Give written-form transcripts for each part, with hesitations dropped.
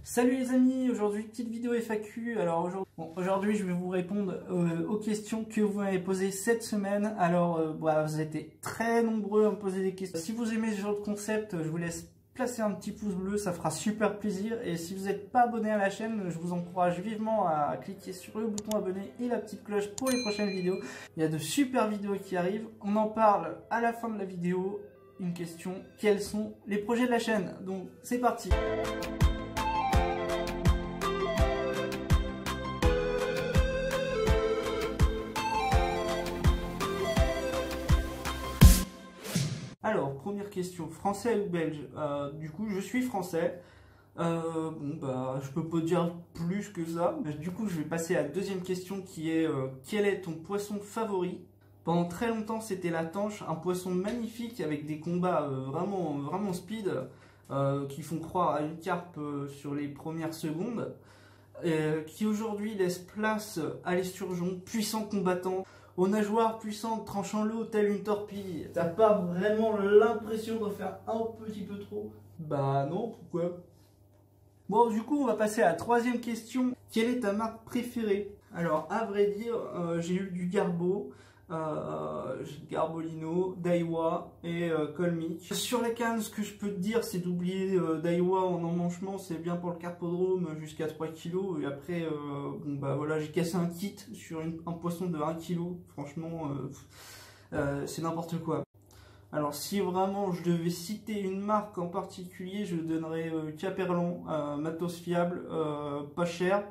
Salut les amis, aujourd'hui petite vidéo FAQ. Alors aujourd'hui je vais vous répondre aux questions que vous m'avez posées cette semaine. Alors vous êtes très nombreux à me poser des questions. Si vous aimez ce genre de concept, je vous laisse placer un petit pouce bleu, ça fera super plaisir. Et si vous n'êtes pas abonné à la chaîne, je vous encourage vivement à cliquer sur le bouton abonné et la petite cloche pour les prochaines vidéos. Il y a de super vidéos qui arrivent, on en parle à la fin de la vidéo. Une question, quels sont les projets de la chaîne? Donc c'est parti. Alors, première question, français ou belge? Du coup, je suis français. Je peux pas dire plus que ça. Du coup, je vais passer à la deuxième question qui est quel est ton poisson favori? Pendant très longtemps, c'était la tanche, un poisson magnifique avec des combats vraiment speed qui font croire à une carpe sur les premières secondes. Qui aujourd'hui laisse place à l'esturgeon, puissant combattant, aux nageoires puissantes tranchant l'eau telle une torpille. T'as pas vraiment l'impression de faire un petit peu trop? Bah non, pourquoi? Bon, du coup, on va passer à la troisième question. Quelle est ta marque préférée? Alors, à vrai dire, j'ai eu du Garbo, Garbolino, Daiwa et Colmic. Sur les cannes, ce que je peux te dire, c'est d'oublier Daiwa en emmanchement, c'est bien pour le carpodrome jusqu'à 3 kg. Et après, voilà, j'ai cassé un kit sur un poisson de 1 kg. Franchement, c'est n'importe quoi. Alors si vraiment je devais citer une marque en particulier, je donnerais Caperlon, matos fiable, pas cher.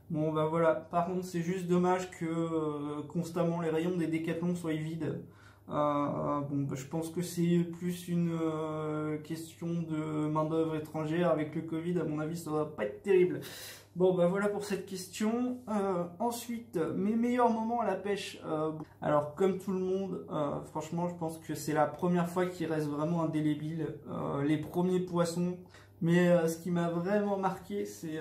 Bon bah voilà, par contre c'est juste dommage que constamment les rayons des Décathlon soient vides. Je pense que c'est plus une question de main d'œuvre étrangère avec le Covid, à mon avis ça va pas être terrible. Bon bah voilà pour cette question. Ensuite, mes meilleurs moments à la pêche. Alors comme tout le monde, franchement je pense que c'est la première fois qu'il reste vraiment indélébile. Les premiers poissons. Mais ce qui m'a vraiment marqué, c'est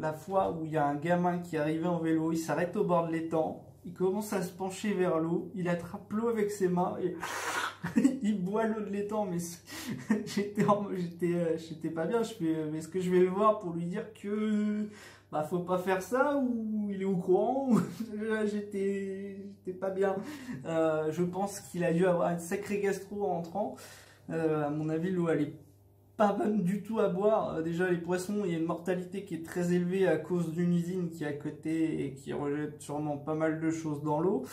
la fois où il y a un gamin qui est arrivé en vélo, il s'arrête au bord de l'étang, il commence à se pencher vers l'eau, il attrape l'eau avec ses mains et il boit l'eau de l'étang. Mais j'étais pas bien, je fais, mais est-ce que je vais le voir pour lui dire que faut pas faire ça, ou il est au courant, ou j'étais pas bien. Je pense qu'il a dû avoir une sacrée gastro en entrant. À mon avis, l'eau elle est pas bonne du tout à boire. Déjà les poissons, il y a une mortalité qui est très élevée à cause d'une usine qui est à côté et qui rejette sûrement pas mal de choses dans l'eau.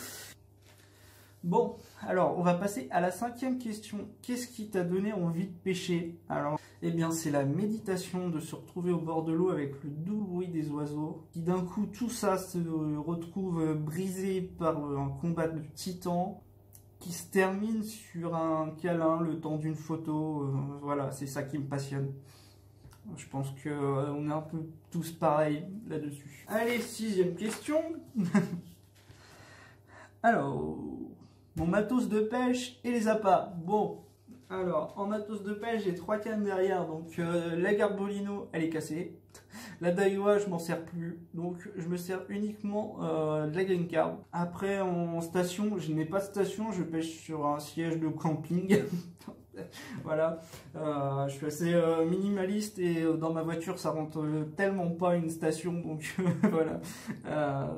Bon, alors on va passer à la cinquième question. Qu'est-ce qui t'a donné envie de pêcher? Alors, eh bien c'est la méditation, de se retrouver au bord de l'eau avec le doux bruit des oiseaux, qui d'un coup tout ça se retrouve brisé par un combat de titans, qui se termine sur un câlin le temps d'une photo. Voilà, c'est ça qui me passionne. Je pense que on est un peu tous pareils là-dessus. Allez, sixième question. Alors, mon matos de pêche et les appâts. Bon, alors, en matos de pêche, j'ai 3 cannes derrière. Donc, la Garbolino, elle est cassée. La Daiwa, je m'en sers plus, donc je me sers uniquement de la green carb. Après, en station, je n'ai pas de station, je pêche sur un siège de camping. Voilà, je suis assez minimaliste et dans ma voiture, ça rentre tellement pas une station, donc voilà,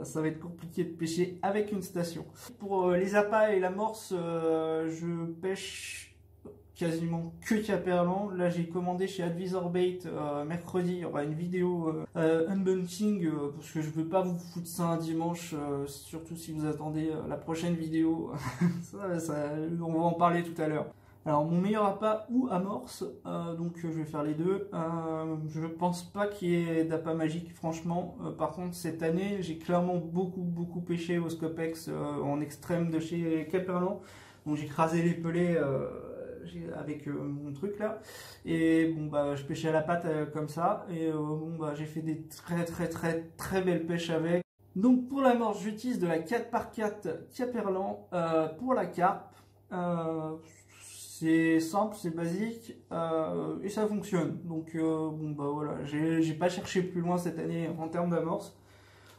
ça va être compliqué de pêcher avec une station. Pour les appâts et l'amorce, je pêche quasiment que Caperlan. Là j'ai commandé chez Advisor Bait mercredi, il y aura une vidéo unboxing parce que je veux pas vous foutre ça un dimanche, surtout si vous attendez la prochaine vidéo. On va en parler tout à l'heure. Alors mon meilleur appât ou amorce, donc je vais faire les deux. Je pense pas qu'il y ait d'appât magique franchement. Par contre cette année j'ai clairement beaucoup pêché au Scopex en extrême de chez Caperlan. Donc j'ai crasé les pelets avec mon truc là, et je pêchais à la patte comme ça, et j'ai fait des très belles pêches avec. Donc pour l'amorce, j'utilise de la 4x4 Caperlan pour la carpe. C'est simple, c'est basique et ça fonctionne. Donc voilà, j'ai pas cherché plus loin cette année en termes d'amorce.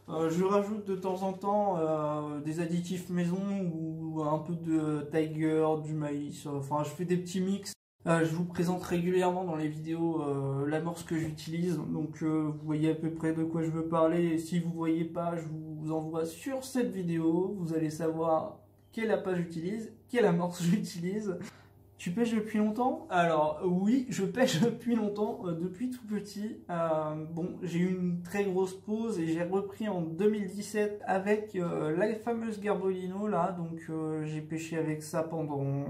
Je rajoute de temps en temps des additifs maison ou un peu de Tiger, du maïs. Enfin, je fais des petits mix. Je vous présente régulièrement dans les vidéos l'amorce que j'utilise, donc vous voyez à peu près de quoi je veux parler, et si vous ne voyez pas, je vous envoie sur cette vidéo, vous allez savoir quelle appât j'utilise, quelle amorce j'utilise. Tu pêches depuis longtemps? Alors oui, je pêche depuis longtemps, depuis tout petit. Bon, j'ai eu une très grosse pause et j'ai repris en 2017 avec la fameuse Garbolino là. Donc j'ai pêché avec ça pendant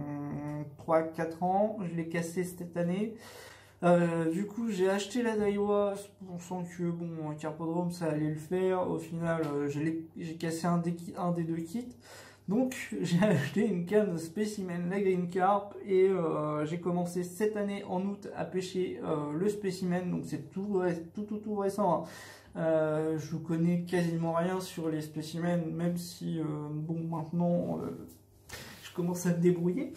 3-4 ans. Je l'ai cassé cette année. Du coup, j'ai acheté la Daiwa pensant que bon, un carpodrome ça allait le faire. Au final, j'ai cassé un des deux kits. Donc j'ai acheté une canne spécimen, la Green Carp, et j'ai commencé cette année en août à pêcher le spécimen, donc c'est tout récent. Hein. Je connais quasiment rien sur les spécimens, même si bon maintenant je commence à me débrouiller.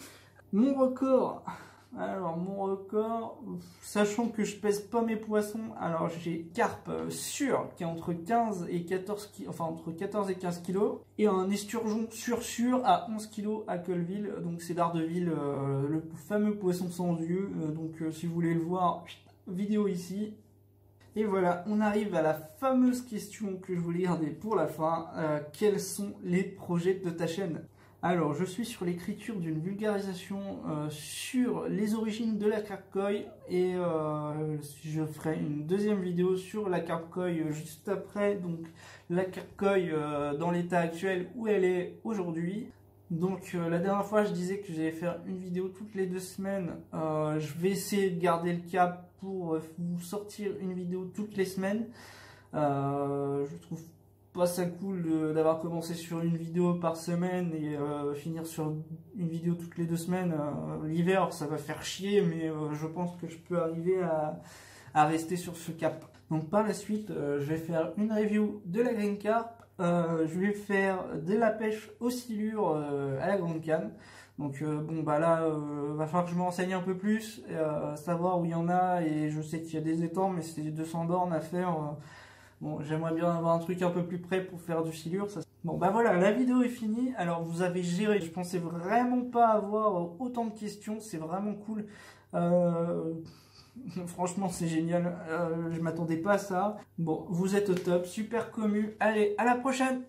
Mon record. Alors mon record, sachant que je pèse pas mes poissons, alors j'ai carpe sûr qui est entre 15 et 14 kg, enfin entre 14 et 15 kg, et un esturgeon sûr à 11 kg à Colville, donc c'est d'Ardeville, le fameux poisson sans yeux, donc si vous voulez le voir, vidéo ici. Et voilà, on arrive à la fameuse question que je voulais garder pour la fin, quels sont les projets de ta chaîne? Alors, je suis sur l'écriture d'une vulgarisation sur les origines de la carpe koi, et je ferai une deuxième vidéo sur la carpe koi juste après, donc la carpe koi dans l'état actuel où elle est aujourd'hui. Donc la dernière fois je disais que j'allais faire une vidéo toutes les 2 semaines, je vais essayer de garder le cap pour vous sortir une vidéo toutes les semaines. Je trouve pas ça cool d'avoir commencé sur une vidéo par semaine et finir sur une vidéo toutes les 2 semaines. L'hiver ça va faire chier, mais je pense que je peux arriver à rester sur ce cap. Donc par la suite je vais faire une review de la Green Carp, je vais faire de la pêche aux silures à la grande canne. Donc bon bah là va falloir que je me renseigne un peu plus, savoir où il y en a, et je sais qu'il y a des étangs mais c'est 200 bornes à faire. Bon, j'aimerais bien avoir un truc un peu plus près pour faire du silure. Ça... Bon, bah voilà, la vidéo est finie. Alors, vous avez géré. Je pensais vraiment pas avoir autant de questions. C'est vraiment cool. Franchement, c'est génial. Je m'attendais pas à ça. Bon, vous êtes au top. Super commu. Allez, à la prochaine!